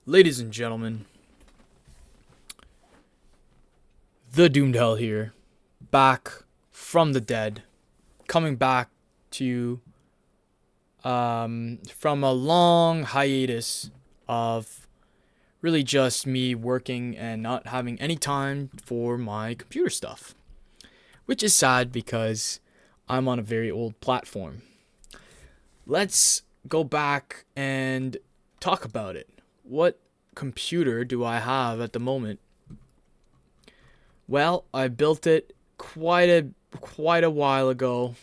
Ladies and gentlemen, the Doomed Hell here, back from the dead, coming back to you from a long hiatus of really just me working and not having any time for my computer stuff, which is sad because I'm on a very old platform. Let's go back and talk about it. What computer do I have at the moment? Well, I built it quite a while ago.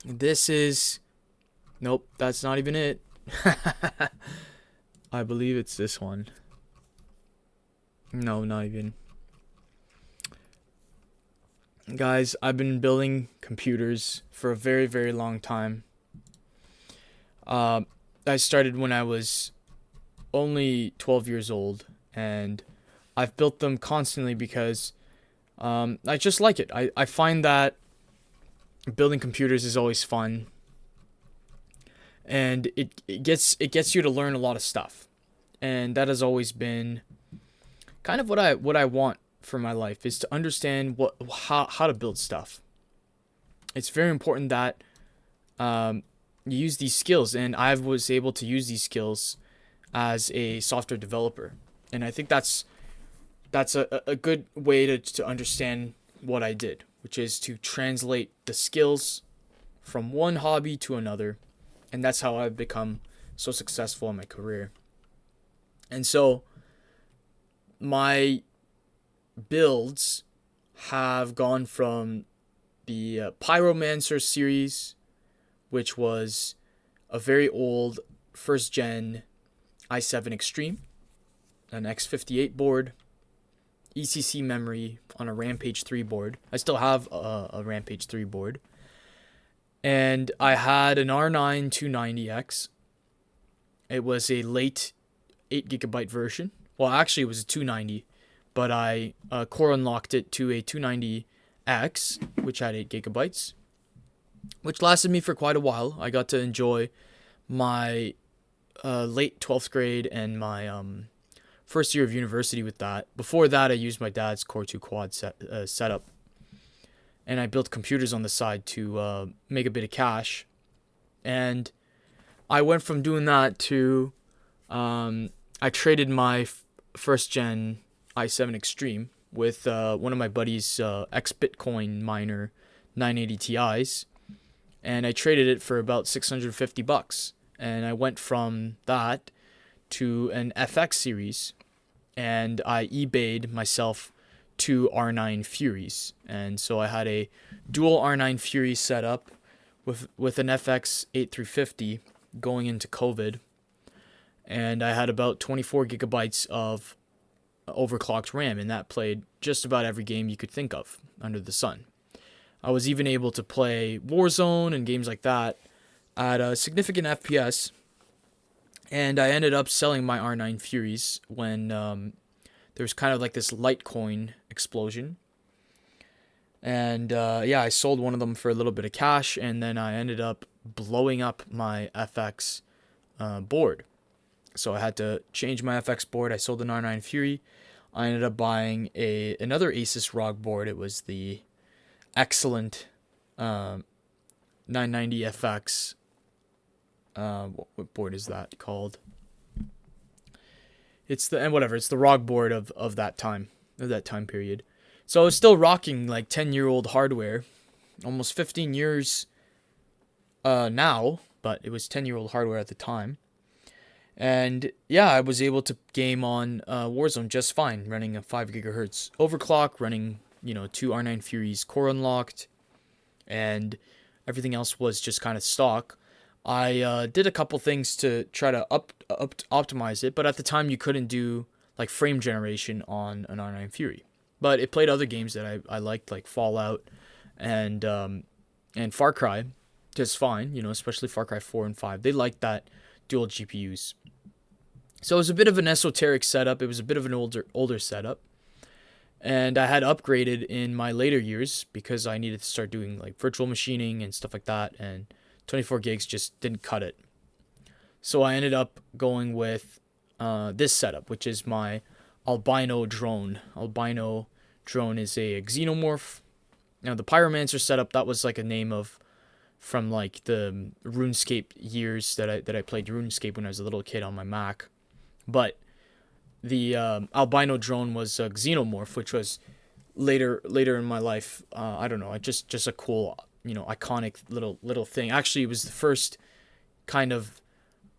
This is nope, that's not even it. I believe it's this one. No, not even. Guys, I've been building computers for a very long time. I started when I was only 12 years old, and I've built them constantly because I just like it. I find that building computers is always fun, and it gets you to learn a lot of stuff, and that has always been kind of what I want for my life, is to understand how to build stuff. It's very important that you use these skills, and I was able to use these skills as a software developer, and I think that's a good way to understand what I did, which is to translate the skills from one hobby to another. And that's how I've become so successful in my career. And so my builds have gone from the Pyromancer series, which was a very old first gen i7 Extreme, an X58 board, ECC memory on a Rampage 3 board. I still have a Rampage 3 board. And I had an R9 290X. It was a late 8 GB version. Well, actually, it was a 290, but I core unlocked it to a 290X, which had 8 GB, which lasted me for quite a while. I got to enjoy my late 12th grade and my first year of university with that. Before that, I used my dad's Core 2 quad setup, and I built computers on the side to make a bit of cash. And I went from doing that to I traded my first gen i7 Extreme with one of my buddies' ex Bitcoin miner 980 Ti's, and I traded it for about $650. And I went from that to an FX series, and I eBayed myself two R9 Furies. And so I had a dual R9 Fury set up with an FX 8350 going into COVID. And I had about 24 gigabytes of overclocked RAM, and that played just about every game you could think of under the sun. I was even able to play Warzone and games like that at a significant FPS. And I ended up selling my R9 Furies when there was kind of like this Litecoin explosion. And I sold one of them for a little bit of cash, and then I ended up blowing up my FX board. So I had to change my FX board. I sold an R9 Fury. I ended up buying another Asus ROG board. It was the excellent 990 FX. What board is that called? It's the ROG board of that time period. So I was still rocking like 10-year-old hardware, almost 15 years now, but it was 10-year-old hardware at the time. And yeah, I was able to game on Warzone just fine, running a 5 gigahertz overclock, running two R9 Furies core unlocked, and everything else was just kind of stock. I did a couple things to try to optimize it, but at the time you couldn't do like frame generation on an R9 Fury. But it played other games that I liked, like Fallout and Far Cry just fine, especially Far Cry 4 and 5. They liked that dual GPUs. So it was a bit of an esoteric setup. It was a bit of an older setup. And I had upgraded in my later years because I needed to start doing like virtual machining and stuff like that, and 24 gigs just didn't cut it. So I ended up going with this setup, which is my albino drone. Albino drone is a xenomorph. Now the pyromancer setup, that was like a name of from like the RuneScape years that I played RuneScape when I was a little kid on my Mac. But the albino drone was a xenomorph, which was later in my life. I don't know, just a cool, iconic little thing. Actually, it was the first kind of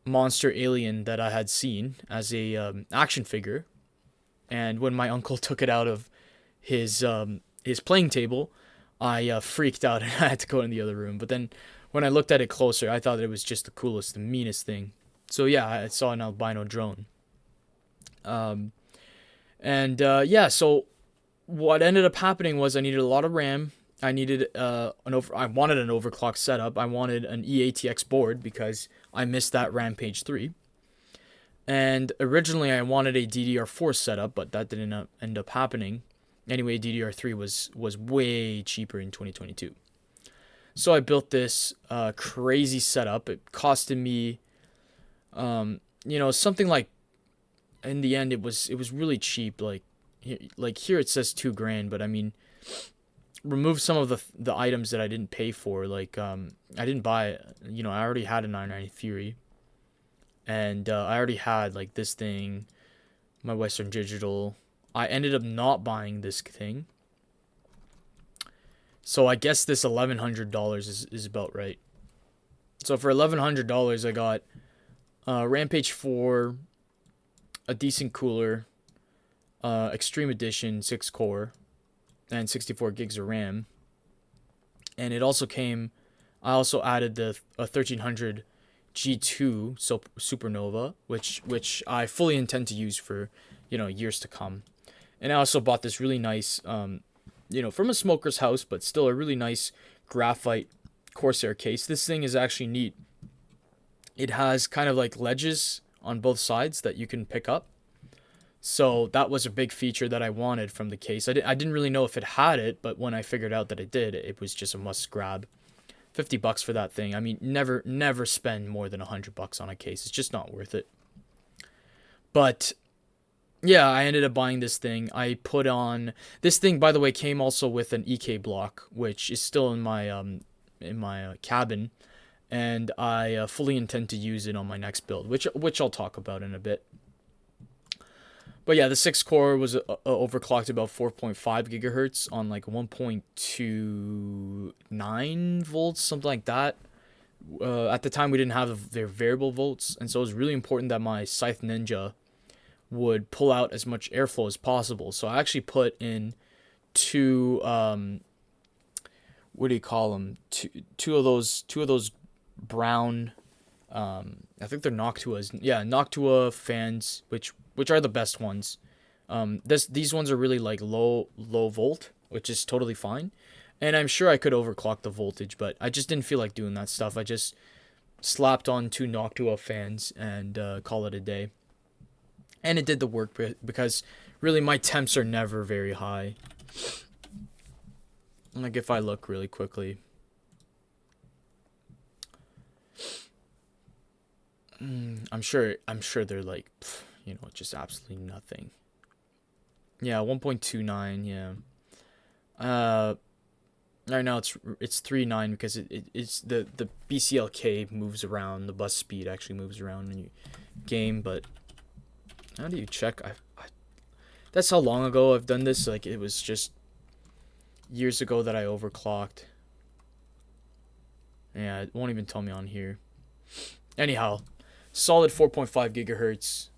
monster alien that I had seen as a action figure. And when my uncle took it out of his playing table, I freaked out and I had to go in the other room. But then when I looked at it closer, I thought it was just the coolest, the meanest thing. So yeah, I saw an albino drone. Yeah, so what ended up happening was I needed a lot of RAM. I needed I wanted an overclock setup. I wanted an EATX board because I missed that Rampage 3. And originally I wanted a DDR4 setup, but that didn't end up happening. Anyway, DDR3 was way cheaper in 2022. So I built this crazy setup. It costed me something like, in the end it was really cheap. Like here it says $2,000, but I mean, remove some of the items that I didn't pay for. Like I didn't buy, I already had a 990 Fury, and I already had like this thing, my Western Digital. I ended up not buying this thing, so I guess this $1,100 is about right. So for $1,100 I got Rampage 4, a decent cooler, Extreme Edition 6 core, and 64 gigs of RAM. And it also came, I also added the 1300 G2 Supernova, which I fully intend to use for years to come. And I also bought this really nice, from a smoker's house, but still a really nice graphite Corsair case. This thing is actually neat. It has kind of like ledges on both sides that you can pick up. So that was a big feature that I wanted from the case. I didn't really know if it had it, but when I figured out that it did, it was just a must grab. $50 for that thing. I mean, never spend more than $100 on a case. It's just not worth it. But yeah, I ended up buying this thing. I put on this thing, by the way, came also with an EK block, which is still in my cabin, and I fully intend to use it on my next build, which I'll talk about in a bit. But yeah, the 6 core was overclocked about 4.5 gigahertz on like 1.29 volts, something like that. At the time, we didn't have their variable volts, and so it was really important that my Scythe Ninja would pull out as much airflow as possible. So I actually put in two what do you call them? Two of those brown, I think they're Noctuas. Yeah, Noctua fans, which are the best ones. These ones are really like low volt, which is totally fine. And I'm sure I could overclock the voltage, but I just didn't feel like doing that stuff. I just slapped on 2 Noctua fans and call it a day. And it did the work because really my temps are never very high. Like if I look really quickly. I'm sure they're like, just absolutely nothing. Yeah, 1.29, yeah. Right now it's 3.9 because it's the BCLK moves around, the bus speed actually moves around when you game, but how do you check? That's how long ago I've done this. Like it was just years ago that I overclocked. Yeah, it won't even tell me on here. Anyhow, solid 4.5 gigahertz.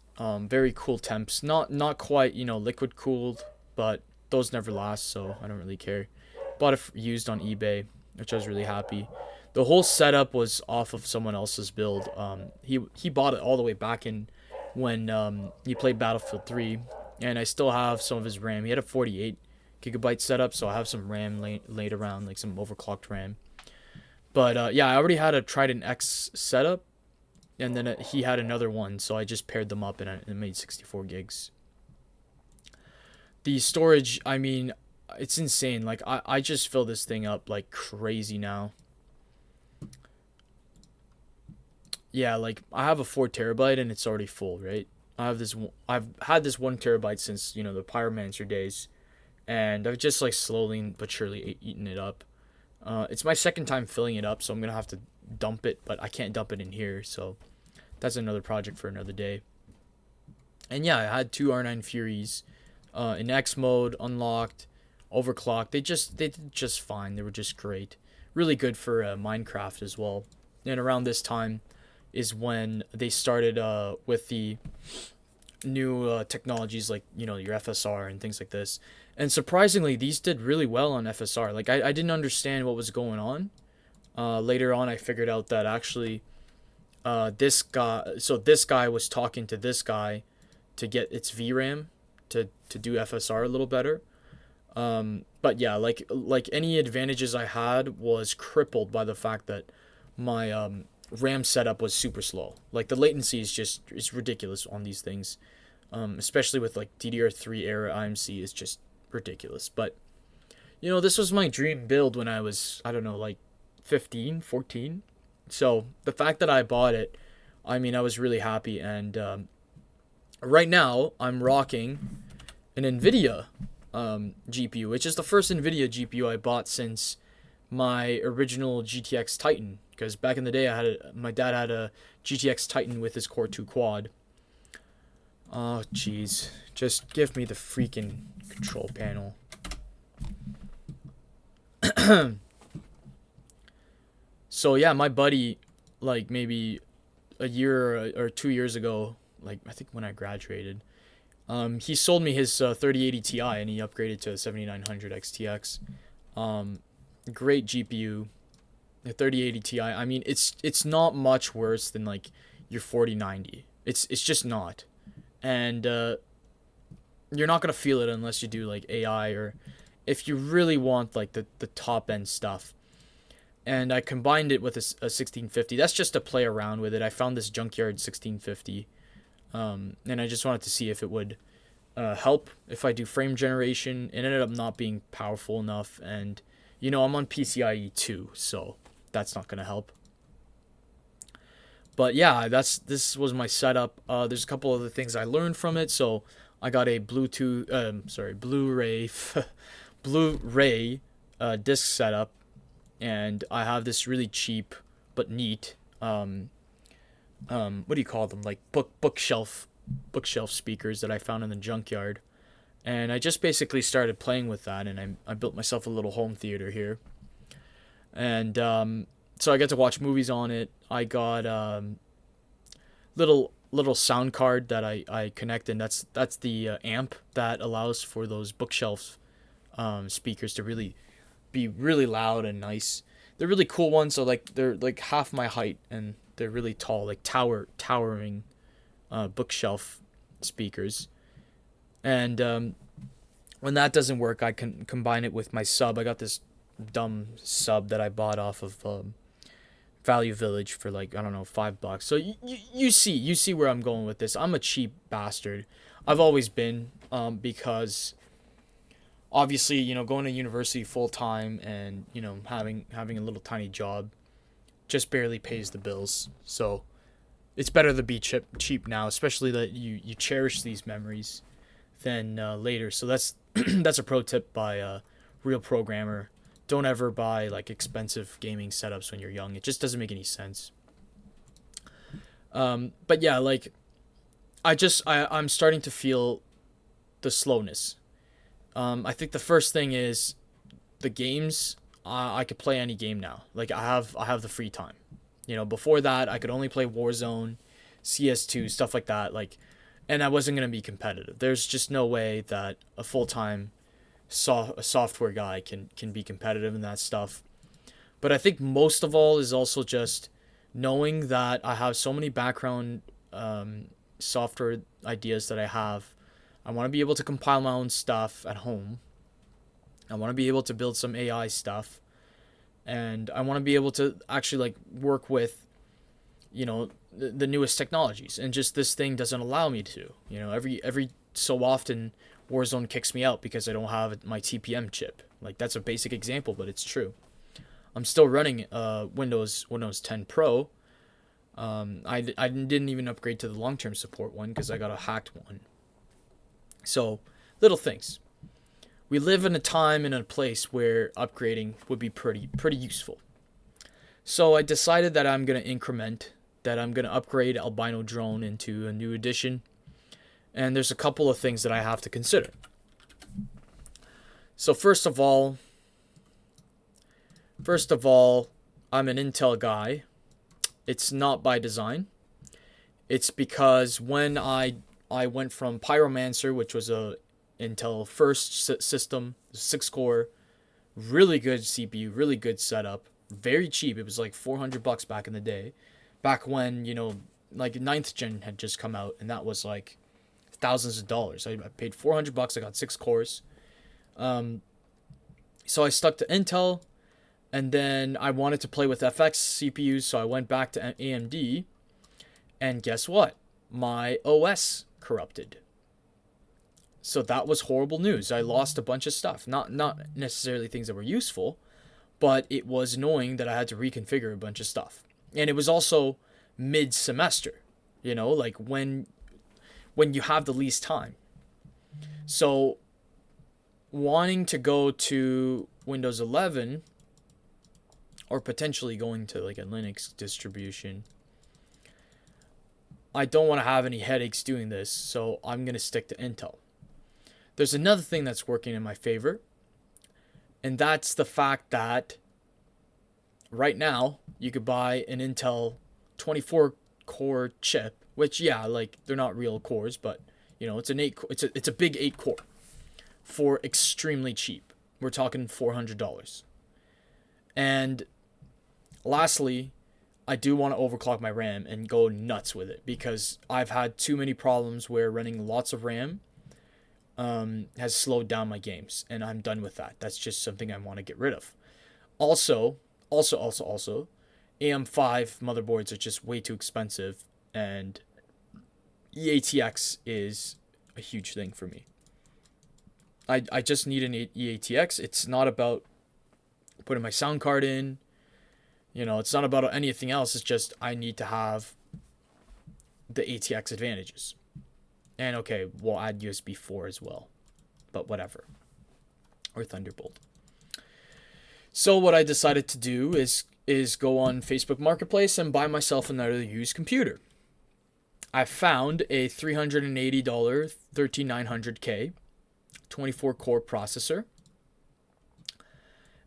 Very cool temps. Not quite, liquid cooled, but those never last, so I don't really care. Bought it used on eBay, which I was really happy. The whole setup was off of someone else's build. He bought it all the way back in when he played Battlefield 3, and I still have some of his RAM. He had a 48 gigabyte setup, so I have some RAM laid around, like some overclocked RAM. But yeah, I already had a Trident X setup, and then he had another one, so I just paired them up and it made 64 gigs. The storage, I mean, it's insane. Like I just fill this thing up like crazy now. Yeah, like I have a 4 terabyte and it's already full, right? I've had this 1 terabyte since the Pyromancer days, and I've just like slowly but surely eaten it up. It's my second time filling it up, so I'm gonna have to dump it, but I can't dump it in here, so that's another project for another day. And yeah, I had two R9 Furies, in X mode, unlocked, overclocked. They did just fine. They were just great, really good for Minecraft as well. And around this time is when they started with the new technologies like your FSR and things like this. And surprisingly, these did really well on FSR. Like I didn't understand what was going on. Later on, I figured out that actually this guy was talking to this guy to get its VRAM to do FSR a little better. But yeah, like any advantages I had was crippled by the fact that my RAM setup was super slow. Like the latency is ridiculous on these things, especially with like DDR3 era IMC is just ridiculous. But this was my dream build when I was, I don't know, like 15, 14. So the fact that I bought it, I mean, I was really happy. And right now I'm rocking an NVIDIA GPU, which is the first NVIDIA GPU I bought since my original GTX Titan. Because back in the day, my dad had a GTX Titan with his Core 2 quad. Oh, jeez. Just give me the freaking control panel. So yeah, my buddy, like maybe a year or 2 years ago, like I think when I graduated, he sold me his 3080 Ti and he upgraded to a 7900 XTX. Great GPU. The 3080 Ti. I mean, it's not much worse than like your 4090. It's just not, and you're not gonna feel it unless you do like AI or if you really want like the top end stuff. And I combined it with a 1650. That's just to play around with it. I found this junkyard 1650, and I just wanted to see if it would help if I do frame generation. It ended up not being powerful enough, and I'm on PCIe 2, so that's not gonna help. But yeah, this was my setup. There's a couple other things I learned from it. So I got a Blu-ray, Blu-ray disc setup, and I have this really cheap but neat what do you call them, like bookshelf speakers that I found in the junkyard, and I just basically started playing with that, and I built myself a little home theater here, and so I get to watch movies on it. I got little sound card that I connect, and that's the amp that allows for those bookshelf speakers to really be really loud and nice. They're really cool ones. So like they're like half my height and they're really tall, like towering bookshelf speakers. And when that doesn't work, I can combine it with my sub. I got this dumb sub that I bought off of Value Village for like, I don't know, $5. So you see where I'm going with this. I'm a cheap bastard. I've always been, because obviously, going to university full time and, having a little tiny job just barely pays the bills. So it's better to be cheap now, especially that you cherish these memories than later. So that's that's a pro tip by a real programmer. Don't ever buy like expensive gaming setups when you're young. It just doesn't make any sense. But yeah, like I'm starting to feel the slowness. I think the first thing is the games. I could play any game now. Like I have the free time. Before that I could only play Warzone, CS2, stuff like that. Like, and I wasn't gonna be competitive. There's just no way that a full time a software guy can be competitive in that stuff. But I think most of all is also just knowing that I have so many background software ideas that I have. I want to be able to compile my own stuff at home. I want to be able to build some AI stuff, and I want to be able to actually like work with the newest technologies. And just this thing doesn't allow me to. Every so often Warzone kicks me out because I don't have my TPM chip. Like, that's a basic example, but it's true. I'm still running Windows 10 Pro, I didn't even upgrade to the long-term support one because I got a hacked one. So, little things. We live in a time and a place where upgrading would be pretty useful. So I decided that I'm gonna increment, that I'm gonna upgrade Albino Drone into a new edition, and there's a couple of things that I have to consider. So first of all, I'm an Intel guy. It's not by design. It's because when I went from Pyromancer, which was a Intel first system, 6 core, really good CPU, really good setup, very cheap. It was like $400 back in the day, back when like ninth gen had just come out, and that was like thousands of dollars. I paid $400. I got 6 cores. So I stuck to Intel, and then I wanted to play with FX CPUs, so I went back to AMD, and guess what? My OS corrupted. So that was horrible news. I lost a bunch of stuff. Not necessarily things that were useful, but it was annoying that I had to reconfigure a bunch of stuff. And it was also mid-semester, like when you have the least time. So wanting to go to Windows 11 or potentially going to like a Linux distribution, I don't want to have any headaches doing this, so I'm going to stick to Intel. There's another thing that's working in my favor, and that's the fact that right now you could buy an Intel 24 core chip, which like they're not real cores, but it's a big 8 core for extremely cheap. We're talking $400. And lastly, I do want to overclock my RAM and go nuts with it because I've had too many problems where running lots of RAM has slowed down my games, and I'm done with that. That's just something I want to get rid of. Also, AM5 motherboards are just way too expensive, and EATX is a huge thing for me. I just need an EATX. It's not about putting my sound card in. It's not about anything else. It's just I need to have the ATX advantages. And okay, we'll add USB 4 as well. But whatever. Or Thunderbolt. So what I decided to do is go on Facebook Marketplace and buy myself another used computer. I found a $380 13900K 24 core processor,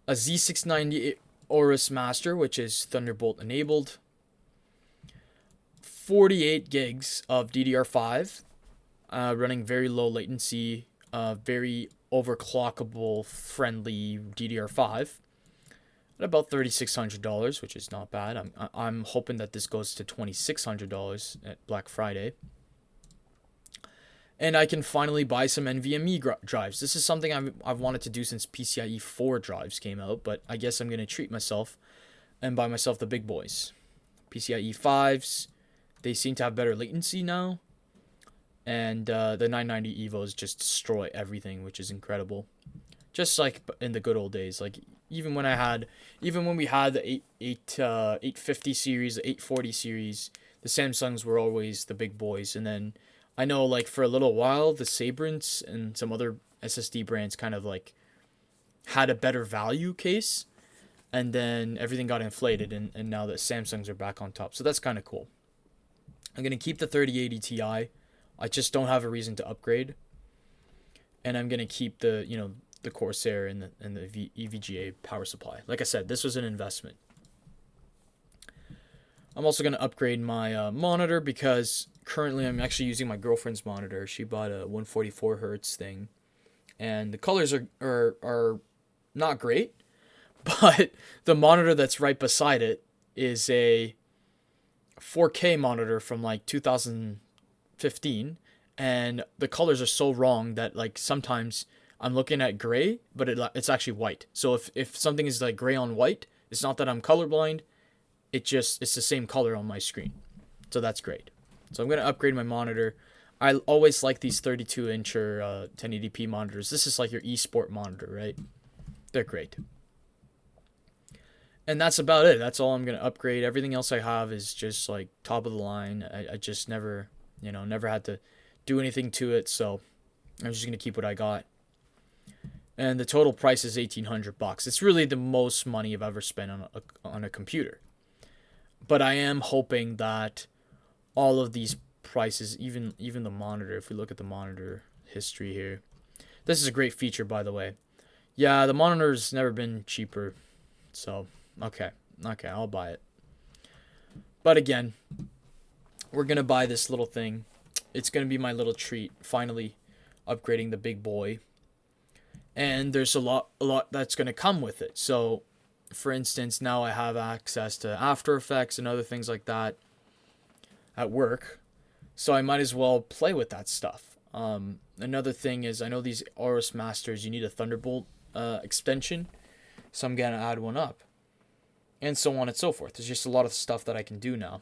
a Z690 Aorus Master, which is Thunderbolt enabled, 48 gigs of DDR5, running very low latency, very overclockable friendly DDR5 at about $3,600, which is not bad. I'm hoping that this goes to $2,600 at Black Friday. And I can finally buy some NVMe drives. This is something I've wanted to do since PCIe 4 drives came out, but I guess I'm going to treat myself and buy myself the big boys. PCIe 5s, they seem to have better latency now. And the 990 EVOs just destroy everything, which is incredible. Just like in the good old days. Like even when we had the 850 series, the 840 series, the Samsungs were always the big boys. And then I know like for a little while, the Sabrents and some other SSD brands kind of like had a better value case. And then everything got inflated, and now the Samsungs are back on top. So that's kind of cool. I'm going to keep the 3080 Ti. I just don't have a reason to upgrade. And I'm going to keep the Corsair and the EVGA power supply. Like I said, this was an investment. I'm also going to upgrade my monitor because currently I'm actually using my girlfriend's monitor. She bought a 144 hertz thing. And the colors are not great. But the monitor that's right beside it is a 4K monitor from like 2015, and the colors are so wrong that like sometimes I'm looking at gray, but it's actually white. So if something is like gray on white, it's not that I'm colorblind. It's the same color on my screen. So that's great. So I'm going to upgrade my monitor. I always like these 32-incher 1080p monitors. This is like your eSport monitor, right? They're great. And that's about it. That's all I'm gonna upgrade. Everything else I have is just like top of the line. I just never, never had to do anything to it. So I'm just gonna keep what I got. And the total price is $1,800. It's really the most money I've ever spent on a computer. But I am hoping that all of these prices, even the monitor, if we look at the monitor history here, this is a great feature, by the way. Yeah, the monitor's never been cheaper. So, okay, I'll buy it. But again, we're gonna buy this little thing. It's gonna be my little treat. Finally, upgrading the big boy. And there's a lot that's gonna come with it. So, for instance, now I have access to After Effects and other things like that at work. So I might as well play with that stuff. Another thing is, I know these Aorus Masters, you need a Thunderbolt extension. So I'm gonna add one up. And so on and so forth. There's just a lot of stuff that I can do now.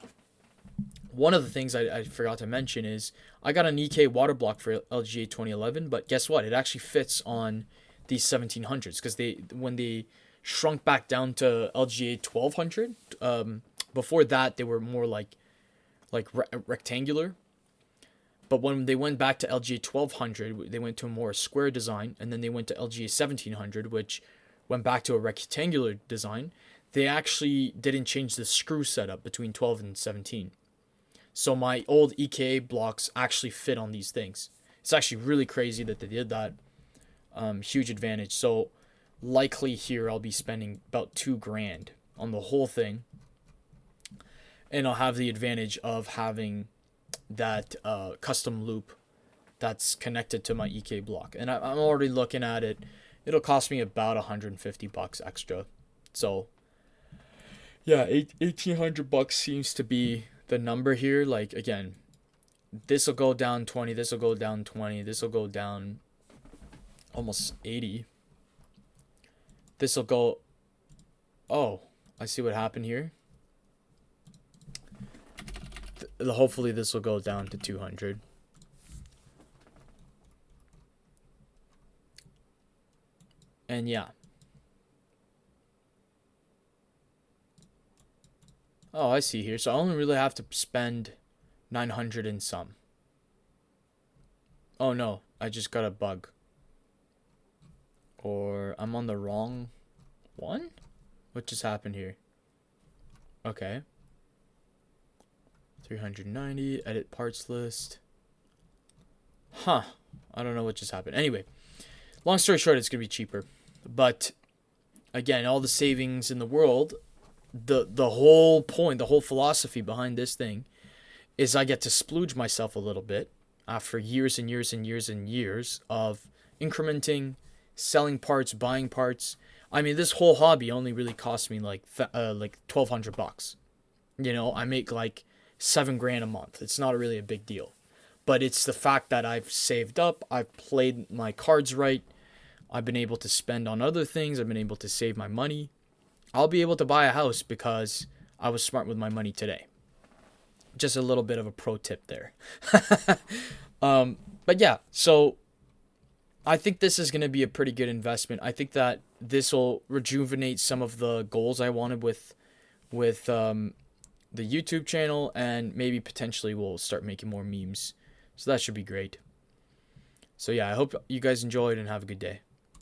One of the things I forgot to mention is I got an EK water block for LGA 2011, but guess what? It actually fits on these 1700s because when they shrunk back down to LGA 1200, before that they were more like rectangular. But when they went back to LGA 1200, they went to a more square design, and then they went to LGA 1700, which went back to a rectangular design. They actually didn't change the screw setup between 12 and 17. So my old EKA blocks actually fit on these things. It's actually really crazy that they did that. Huge advantage. So likely here I'll be spending about $2,000 on the whole thing. And I'll have the advantage of having that custom loop that's connected to my EK block. And I'm already looking at it. It'll cost me about $150 extra. So yeah, $1,800 seems to be the number here. Like, again, this will go down 20, this will go down 20, this will go down almost 80. This will go, oh, I see what happened here. Hopefully this will go down to 200. And yeah. Oh, I see here. So I only really have to spend 900 and some. Oh no, I just got a bug. Or I'm on the wrong one? What just happened here? Okay. 390, edit parts list. Huh. I don't know what just happened. Anyway, long story short, it's going to be cheaper. But again, all the savings in the world, the whole point, the whole philosophy behind this thing is I get to splooge myself a little bit after years and years and years and years of incrementing, selling parts, buying parts. I mean, this whole hobby only really cost me like $1,200. You know, I make like $7,000 a month. It's not really a big deal, but it's the fact that I've saved up, I've played my cards right, I've been able to spend on other things, I've been able to save my money. I'll be able to buy a house because I was smart with my money today. Just a little bit of a pro tip there. But yeah, so I think this is going to be a pretty good investment. I think that this will rejuvenate some of the goals I wanted with the YouTube channel, and maybe potentially we'll start making more memes. So that should be great. So yeah, I hope you guys enjoyed and have a good day.